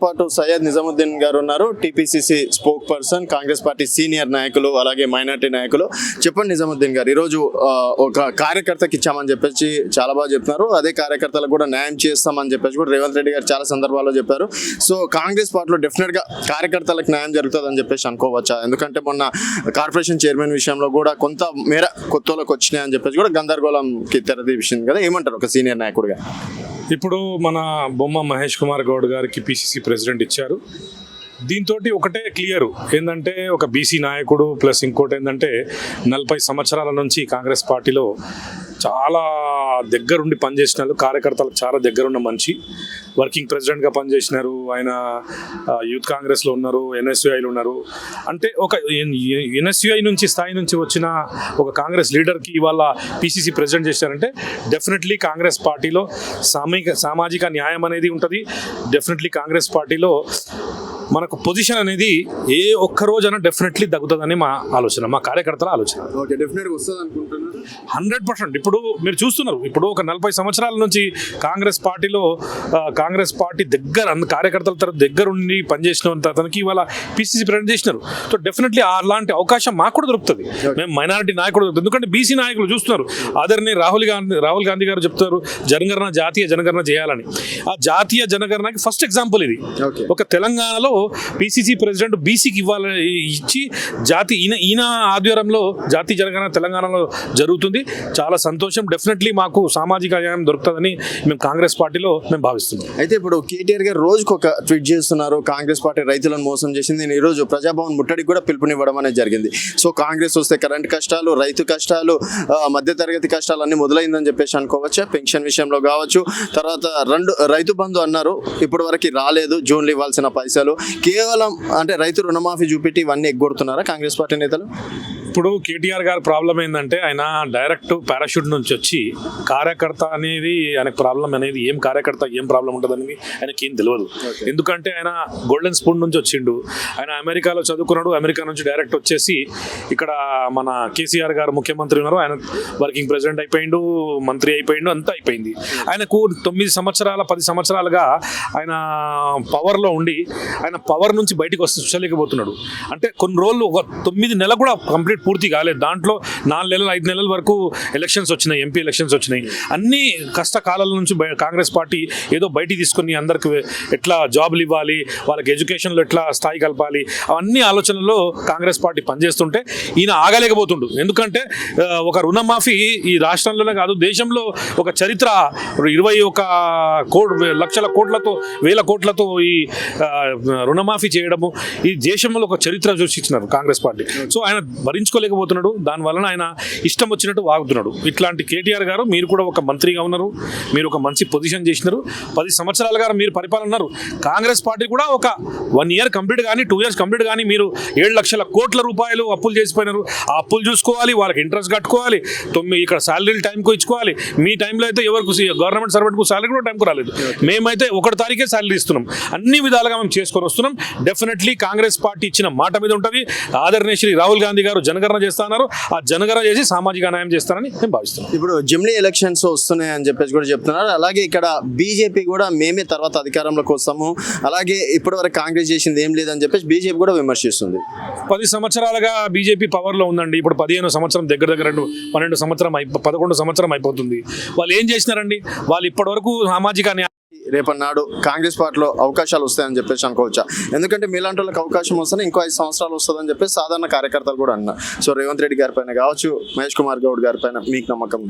పాటు సయ్యద్ నిజాముద్దీన్ గారు ఉన్నారు, TPCC spoke person, Congress party senior నాయకులు, అలాగే మైనార్టీ నాయకులు. చెప్పండి నిజాముద్దీన్ గారు, ఈరోజు ఒక కార్యకర్తకి ఇచ్చామని చెప్పేసి చాలా బాగా చెప్తున్నారు. అదే కార్యకర్తలకు కూడా న్యాయం చేస్తామని చెప్పేసి కూడా రేవంత్ రెడ్డి గారు చాలా సందర్భాల్లో చెప్పారు. సో కాంగ్రెస్ పార్టీలో డెఫినెట్గా కార్యకర్తలకు న్యాయం జరుగుతుందని చెప్పేసి అనుకోవచ్చా? ఎందుకంటే మొన్న కార్పొరేషన్ చైర్మన్ విషయంలో కూడా కొంత మేర కొత్తలోకి వచ్చినాయి అని చెప్పేసి కూడా గందరగోళంకి తెరదీసింది కదా, ఏమంటారు ఒక సీనియర్ నాయకుడిగా? ఇప్పుడు మన బొమ్మ మహేష్ కుమార్ గౌడ్ గారికి పిసిసి ప్రెసిడెంట్ ఇచ్చారు. దీంతో ఒకటే క్లియర్ ఏంటంటే, ఒక బీసీ నాయకుడు ప్లస్ ఇంకోటి ఏంటంటే 40 సంవత్సరాల నుంచి కాంగ్రెస్ పార్టీలో చాలా దగ్గరుండి పనిచేసిన వాళ్ళు, కార్యకర్తలకు చాలా దగ్గరున్న మంచి, వర్కింగ్ ప్రెసిడెంట్గా పనిచేసినారు. ఆయన యూత్ కాంగ్రెస్లో ఉన్నారు, ఎన్ఎస్యుఐలో ఉన్నారు. అంటే ఒక ఎన్ఎస్యుఐ నుంచి స్థాయి నుంచి వచ్చిన ఒక కాంగ్రెస్ లీడర్కి ఇవాళ పిసిసి ప్రెసిడెంట్ చేశారంటే డెఫినెట్లీ కాంగ్రెస్ పార్టీలో సామాజిక న్యాయం అనేది ఉంటుంది. డెఫినెట్లీ కాంగ్రెస్ పార్టీలో మనకు పొజిషన్ అనేది ఏ ఒక్క రోజైనా డెఫినెట్లీ తగ్గుతుందని మా ఆలోచన, మా కార్యకర్తల ఆలోచన. 100%. ఇప్పుడు మీరు చూస్తున్నారు, ఇప్పుడు ఒక 40 సంవత్సరాల నుంచి కాంగ్రెస్ పార్టీలో కాంగ్రెస్ పార్టీ కార్యకర్తల తరఫు దగ్గర ఉండి పనిచేసిన అతనికి ఇవాళ పిసిసి ప్రెసిడెంట్ చేసినారు. సో డెఫినెట్లీ అలాంటి అవకాశం మాకు కూడా దొరుకుతుంది. మేము మైనారిటీ నాయకుడు దొరుకుతుంది. ఎందుకంటే బీసీ నాయకులు చూస్తున్నారు, ఆదరణీయ రాహుల్ గాంధీ గారు చెప్తారు జనగణన, జాతీయ జనగణన చేయాలని. ఆ జాతీయ జనగణనకి ఫస్ట్ ఎగ్జాంపుల్ ఇది. ఒక తెలంగాణలో పిసిసి ప్రెసిడెంట్ బీసీకి ఇచ్చి ఈయన ఆధ్వర్యంలో జాతీయ జనగణన తెలంగాణలో జరుగుతుంది. చాలా సంతోషం. డెఫినెట్లీ మాకు సామాజిక న్యాయం దొరుకుతుందని మేము కాంగ్రెస్ పార్టీలో మేము భావిస్తున్నాం. అయితే ఇప్పుడు కేటీఆర్ గారు రోజుకు ఒక ట్వీట్ చేస్తున్నారు, కాంగ్రెస్ పార్టీ రైతులను మోసం చేసింది. నేను ఈరోజు ప్రజాభవన్ ముట్టడికి కూడా పిలుపునివ్వడం అనేది జరిగింది. సో కాంగ్రెస్ వస్తే కరెంట్ కష్టాలు, రైతు కష్టాలు, మధ్యతరగతి కష్టాలు అన్ని మొదలైందని చెప్పేసి అనుకోవచ్చా? పెన్షన్ విషయంలో కావచ్చు, తర్వాత రైతు బంధు అన్నారు, ఇప్పటి వరకు రాలేదు, జూన్లో ఇవ్వాల్సిన పైసలు, కేవలం అంటే రైతు రుణమాఫీ చూపెట్టి ఇవన్నీ ఎగ్గొడుతున్నారా కాంగ్రెస్ పార్టీ నేతలు? ఇప్పుడు కేటీఆర్ గారి ప్రాబ్లం ఏంటంటే, ఆయన డైరెక్ట్ పారాషూట్ నుంచి వచ్చి కార్యకర్త అనేది ఆయనకు ప్రాబ్లం అనేది ఏం కార్యకర్త ఏం ప్రాబ్లం ఉంటుందని ఆయనకి ఏం తెలియదు. ఎందుకంటే ఆయన గోల్డెన్ స్పూన్ నుంచి వచ్చిండు. ఆయన అమెరికాలో చదువుకున్నాడు. అమెరికా నుంచి డైరెక్ట్ వచ్చేసి ఇక్కడ మన కేసీఆర్ గారు ముఖ్యమంత్రి ఉన్నారు, ఆయన వర్కింగ్ ప్రెసిడెంట్ అయిపోయిండు, మంత్రి అయిపోయిండు, అంతా అయిపోయింది. ఆయనకు 9 సంవత్సరాల 10 సంవత్సరాలుగా ఆయన పవర్లో ఉండి ఆయన పవర్ నుంచి బయటకు వచ్చలేకపోతున్నాడు. అంటే కొన్ని రోజులు ఒక 9 నెలలు కూడా కంప్లీట్ పూర్తి కాలేదు. దాంట్లో 4 నెలలు 5 నెలల వరకు ఎలక్షన్స్ వచ్చినాయి, ఎంపీ ఎలక్షన్స్ వచ్చినాయి. అన్ని కష్టకాలాల నుంచి కాంగ్రెస్ పార్టీ ఏదో బయటికి తీసుకుని అందరికి ఎట్లా జాబులు ఇవ్వాలి, వాళ్ళకి ఎడ్యుకేషన్లో ఎట్లా స్థాయి కలపాలి, అవన్నీ ఆలోచనలో కాంగ్రెస్ పార్టీ పనిచేస్తుంటే ఈయన ఆగలేకపోతుండు. ఎందుకంటే ఒక రుణమాఫీ ఈ రాష్ట్రంలోనే కాదు దేశంలో ఒక చరిత్ర, 21 లక్షల కోట్లతో 1000 కోట్లతో ఈ రుణమాఫీ చేయడము ఈ దేశంలో ఒక చరిత్ర సృష్టించినారు కాంగ్రెస్ పార్టీ. సో ఆయన భరించుకోలేకపోతున్నాడు. దానివలన ఆయన ఇష్టం వచ్చినట్టు వాగుతున్నాడు. ఇట్లాంటి కేటీఆర్ గారు, మీరు కూడా ఒక మంత్రిగా ఉన్నారు, మీరు ఒక మంచి పొజిషన్ చేసినారు, 10 సంవత్సరాలుగా మీరు పరిపాలన ఉన్నారు. కాంగ్రెస్ పార్టీ కూడా ఒక 1 ఇయర్ కంప్లీట్ కానీ 2 ఇయర్స్ కంప్లీట్ కానీ మీరు 7 లక్షల కోట్ల రూపాయలు అప్పులు చేసిపోయినారు. ఆ అప్పులు చూసుకోవాలి, వాళ్ళకి ఇంట్రెస్ట్ కట్టుకోవాలి, ఇక్కడ శాలరీలు టైంకు ఇచ్చుకోవాలి. మీ టైంలో అయితే ఎవరికి గవర్నమెంట్ సర్వెంట్కు శాలరీ కూడా టైంకు రాలేదు. మేమైతే 1 తారీఖే శాలరీ ఇస్తున్నాం. అన్ని విధాలుగా మేము చేసుకొని వస్తున్నాం. డెఫినెట్లీ కాంగ్రెస్ పార్టీ ఇచ్చిన మాట మీద ఉంటుంది. ఆదరణీయ శ్రీ రాహుల్ గాంధీ గారు జనగణన చేస్తున్నారు. ఆ జనగణన చేసి సామాజిక న్యాయం చేస్తారని నేను భావిస్తున్నాను. ఇప్పుడు జమిలీ ఎలక్షన్స్ వస్తున్నాయి అని చెప్పేసి కూడా చెప్తున్నారు. అలాగే ఇక్కడ బీజేపీ కూడా మేమే తర్వాత అధికారంలోకి వస్తాము, అలాగే ఇప్పటివరకు కాంగ్రెస్ చేసింది ఏం లేదని చెప్పేసి బీజేపీ కూడా విమర్శిస్తుంది. 10 సంవత్సరాలుగా బీజేపీ పవర్లో ఉందండి. ఇప్పుడు 15 సంవత్సరం దగ్గర 11 సంవత్సరం అయిపోతుంది. వాళ్ళు ఏం చేసినారండి? వాళ్ళు ఇప్పటివరకు సామాజిక న్యాయం రేపన్నాడు కాంగ్రెస్ పార్టీలో అవకాశాలు వస్తాయని చెప్పేసి అనుకోవచ్చా? ఎందుకంటే మీలాంటి వాళ్ళకి అవకాశం వస్తే ఇంకో 5 సంవత్సరాలు వస్తుందని చెప్పేసి సాధారణ కార్యకర్తలు కూడా అన్నారు. సో రేవంత్ రెడ్డి గారి పైన కావచ్చు, మహేష్ కుమార్ గౌడ్ గారి పైన మీకు నమ్మకం?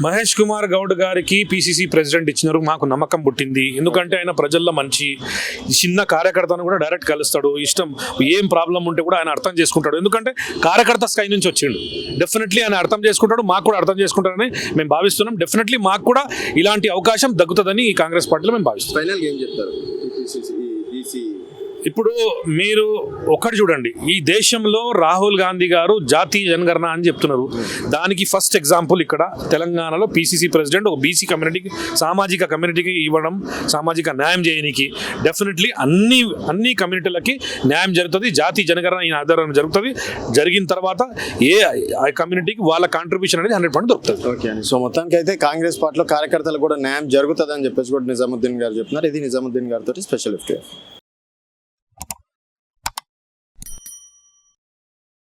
మహేష్ కుమార్ గౌడ్ గారికి పిసిసి ప్రెసిడెంట్ ఇచ్చినారు, మాకు నమ్మకం పుట్టింది. ఎందుకంటే ఆయన ప్రజల్లో మంచి చిన్న కార్యకర్తను కూడా డైరెక్ట్ కలుస్తాడు. ఇష్టం ఏం ప్రాబ్లం ఉంటే కూడా ఆయన అర్థం చేసుకుంటాడు. ఎందుకంటే కార్యకర్త స్థాయి నుంచి వచ్చిండు. డెఫినెట్లీ ఆయన అర్థం చేసుకుంటాడు, మాకు కూడా అర్థం చేసుకుంటారని మేము భావిస్తున్నాం. డెఫినెట్లీ మాకు కూడా ఇలాంటి అవకాశం దక్కుతుందని ఈ కాంగ్రెస్ పార్టీలో మేము భావిస్తున్నాం. ఫైనల్ ఏం చెప్తారు? ఇప్పుడు మీరు ఒకటి చూడండి, ఈ దేశంలో రాహుల్ గాంధీ గారు జాతీయ జనగణన అని చెప్తున్నారు. దానికి ఫస్ట్ ఎగ్జాంపుల్ ఇక్కడ తెలంగాణలో పిసిసి ప్రెసిడెంట్ ఒక బీసీ కమ్యూనిటీకి, సామాజిక కమ్యూనిటీకి ఇవ్వడం, సామాజిక న్యాయం చేయడానికి. డెఫినెట్లీ అన్ని కమ్యూనిటీలకి న్యాయం జరుగుతుంది. జాతీయ జనగణన ఈ ఆధారంగా జరుగుతుంది. జరిగిన తర్వాత ఏ కమ్యూనిటీకి వాళ్ళ కాంట్రిబ్యూషన్ అనేది 100% దొరుకుతుంది. ఓకే అండి. సో మొత్తానికి అయితే కాంగ్రెస్ పార్టీలో కార్యకర్తలు కూడా న్యాయం జరుగుతుంది అని చెప్పేసి కూడా నిజాముద్దీన్ గారు చెప్తున్నారు. ఇది నిజాముద్దీన్ గారితో స్పెషల్ ఎఫ్కే.